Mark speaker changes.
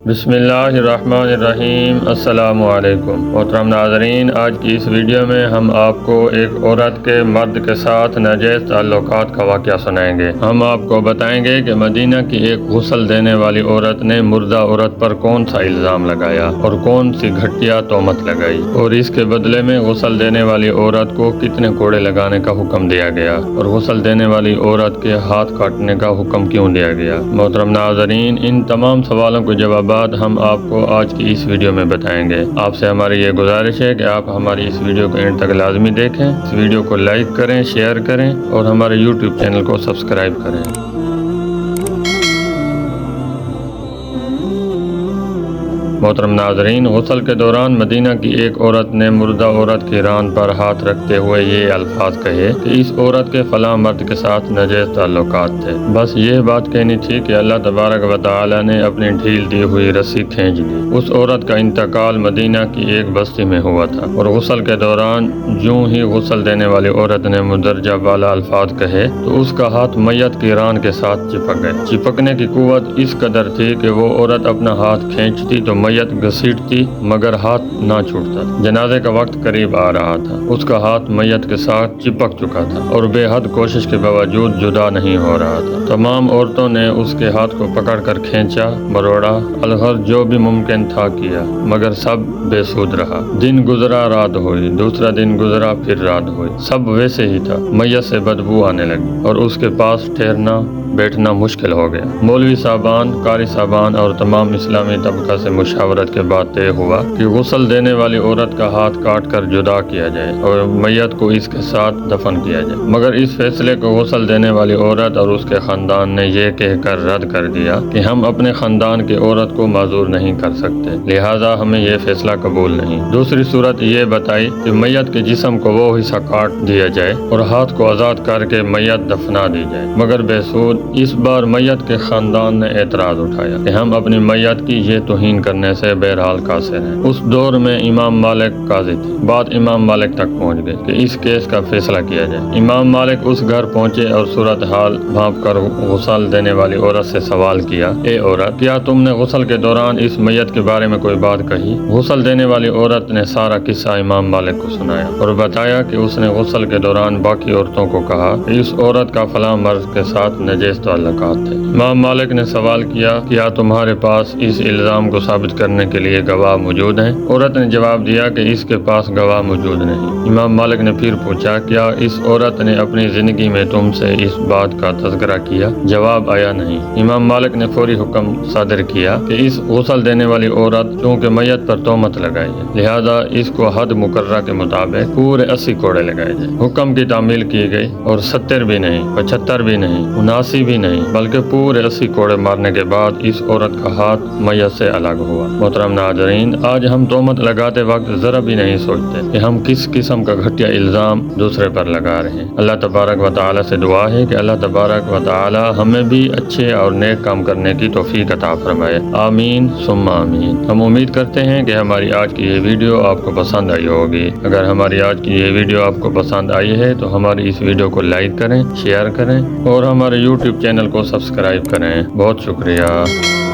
Speaker 1: بسم اللہ الرحمن الرحیم۔ السلام علیکم محترم ناظرین، آج کی اس ویڈیو میں ہم آپ کو ایک عورت کے مرد کے ساتھ ناجائز تعلقات کا واقعہ سنائیں گے۔ ہم آپ کو بتائیں گے کہ مدینہ کی ایک غسل دینے والی عورت نے مردہ عورت پر کون سا الزام لگایا اور کون سی گھٹیا تہمت لگائی، اور اس کے بدلے میں غسل دینے والی عورت کو کتنے کوڑے لگانے کا حکم دیا گیا، اور غسل دینے والی عورت کے ہاتھ کاٹنے کا حکم کیوں دیا گیا۔ محترم ناظرین، ان تمام سوالوں کے جوابات ہم آپ کو آج کی اس ویڈیو میں بتائیں گے۔ آپ سے ہماری یہ گزارش ہے کہ آپ ہماری اس ویڈیو کو اینڈ تک لازمی دیکھیں، اس ویڈیو کو لائک کریں، شیئر کریں اور ہمارے یوٹیوب چینل کو سبسکرائب کریں۔ محترم ناظرین، غسل کے دوران مدینہ کی ایک عورت نے مردہ عورت کی ران پر ہاتھ رکھتے ہوئے یہ الفاظ کہے کہ اس عورت کے فلاں مرد کے ساتھ ناجائز تعلقات تھے۔ بس یہ بات کہنی تھی کہ اللہ تبارک و تعالی نے اپنی ڈھیل دی ہوئی رسی کھینچ لی۔ اس عورت کا انتقال مدینہ کی ایک بستی میں ہوا تھا، اور غسل کے دوران جوں ہی غسل دینے والی عورت نے مندرجہ بالا الفاظ کہے تو اس کا ہاتھ میت کی ران کے ساتھ چپک گئے۔ چپکنے کی قوت اس قدر تھی کہ وہ عورت اپنا ہاتھ کھینچتی تو میت گھسیٹتی مگر ہاتھ نہ چھوٹتا۔ جنازے کا وقت قریب آ رہا تھا، اس کا ہاتھ میت کے ساتھ چپک چکا تھا اور بے حد کوشش کے باوجود جدا نہیں ہو رہا تھا۔ تمام عورتوں نے اس کے ہاتھ کو پکڑ کر کھینچا، مروڑا، الغرض جو بھی ممکن تھا کیا، مگر سب بے سود رہا۔ دن گزرا، رات ہوئی، دوسرا دن گزرا، پھر رات ہوئی، سب ویسے ہی تھا۔ میت سے بدبو آنے لگی اور اس کے پاس ٹھہرنا بیٹھنا مشکل ہو گیا۔ مولوی صاحبان، قاری صاحبان اور تمام اسلامی طبقہ سے مشاورت کے بعد طے ہوا کہ غسل دینے والی عورت کا ہاتھ کاٹ کر جدا کیا جائے اور میت کو اس کے ساتھ دفن کیا جائے، مگر اس فیصلے کو غسل دینے والی عورت اور اس کے خاندان نے یہ کہہ کر رد کر دیا کہ ہم اپنے خاندان کی عورت کو معذور نہیں کر سکتے، لہٰذا ہمیں یہ فیصلہ قبول نہیں۔ دوسری صورت یہ بتائی کہ میت کے جسم کو وہ حصہ کاٹ دیا جائے اور ہاتھ کو آزاد کر کے میت دفنا دی جائے، مگر بے سود۔ اس بار میت کے خاندان نے اعتراض اٹھایا کہ ہم اپنی میت کی یہ توہین کرنے سے بہرحال قاصر ہیں۔ اس دور میں امام مالک قاضی تھے۔ بات امام مالک تک پہنچ گئی کہ اس کیس کا فیصلہ کیا جائے۔ امام مالک اس گھر پہنچے اور صورتحال بھانپ کر غسل دینے والی عورت سے سوال کیا، اے عورت، کیا تم نے غسل کے دوران اس میت کے بارے میں کوئی بات کہی؟ غسل دینے والی عورت نے سارا قصہ امام مالک کو سنایا اور بتایا کہ اس نے غسل کے دوران باقی عورتوں کو کہا کہ اس عورت کا فلاں مرد کے ساتھ ناجائز تعلقات تھے۔ امام مالک نے سوال کیا، کیا تمہارے پاس اس الزام کو ثابت کرنے کے لیے گواہ موجود ہیں؟ عورت نے جواب دیا کہ اس کے پاس گواہ موجود نہیں۔ امام مالک نے پھر پوچھا، کیا اس عورت نے اپنی زندگی میں تم سے اس بات کا تذکرہ کیا؟ جواب آیا نہیں۔ امام مالک نے فوری حکم صادر کیا کہ اس غسل دینے والی عورت چونکہ میت پر تہمت لگائی ہے، لہذا اس کو حد مقررہ کے مطابق پورے 80 کوڑے لگائے جائیں۔ حکم کی تعمیل کی گئی اور 70 بھی نہیں، 75 بھی نہیں، 79 بھی نہیں، بلکہ پورے 80 کوڑے مارنے کے بعد اس عورت کا ہاتھ میت سے الگ ہوا۔ محترم ناظرین، آج ہم تہمت لگاتے وقت ذرا بھی نہیں سوچتے کہ ہم کس قسم کا گھٹیا الزام دوسرے پر لگا رہے ہیں۔ اللہ تبارک و تعالی سے دعا ہے کہ اللہ تبارک و تعالی ہمیں بھی اچھے اور نیک کام کرنے کی توفیق عطا فرمائے۔ آمین ثم آمین۔ ہم امید کرتے ہیں کہ ہماری آج کی یہ ویڈیو آپ کو پسند آئی ہوگی۔ اگر ہماری آج کی یہ ویڈیو آپ کو پسند آئی ہے تو ہماری اس ویڈیو کو لائک کریں، شیئر کریں اور ہمارے یوٹیوب چینل کو سبسکرائب کریں۔ بہت شکریہ۔